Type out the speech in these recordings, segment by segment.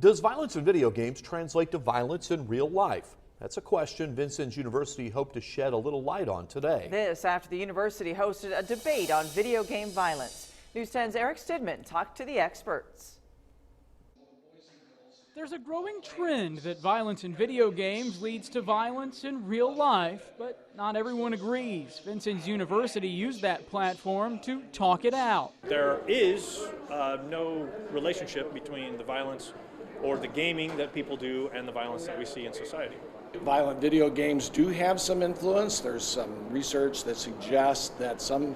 Does violence in video games translate to violence in real life? That's a question Vincennes University hoped to shed a little light on today. This after the university hosted a debate on video game violence. News 10's Eric Stidman talked to the experts. There's a growing trend that violence in video games leads to violence in real life, but not everyone agrees. Vincennes University used that platform to talk it out. There is no relationship between the violence or the gaming that people do and the violence that we see in society. Violent video games do have some influence. There's some research that suggests that some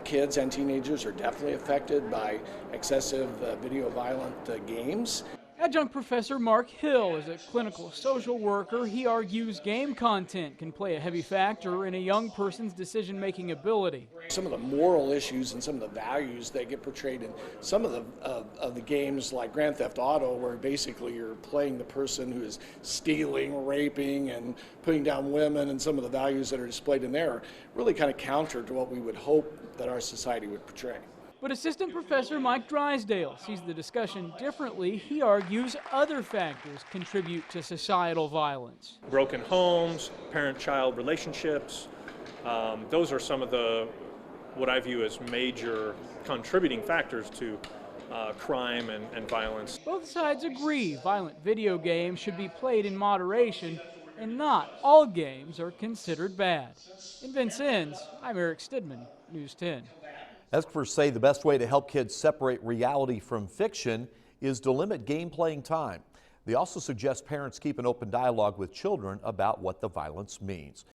kids and teenagers are definitely affected by excessive video violent games. Adjunct Professor Mark Hill is a clinical social worker. He argues game content can play a heavy factor in a young person's decision-making ability. Some of the moral issues and some of the values that get portrayed in some of the games like Grand Theft Auto, where basically you're playing the person who is stealing, raping, and putting down women, and some of the values that are displayed in there are really kind of counter to what we would hope that our society would portray. But Assistant Professor Mike Drysdale sees the discussion differently. He argues other factors contribute to societal violence. Broken homes, parent-child relationships, those are some of what I view as major contributing factors to crime and violence. Both sides agree violent video games should be played in moderation, and not all games are considered bad. In Vincennes, I'm Eric Stidman, News 10. Experts say the best way to help kids separate reality from fiction is to limit game playing time. They also suggest parents keep an open dialogue with children about what the violence means.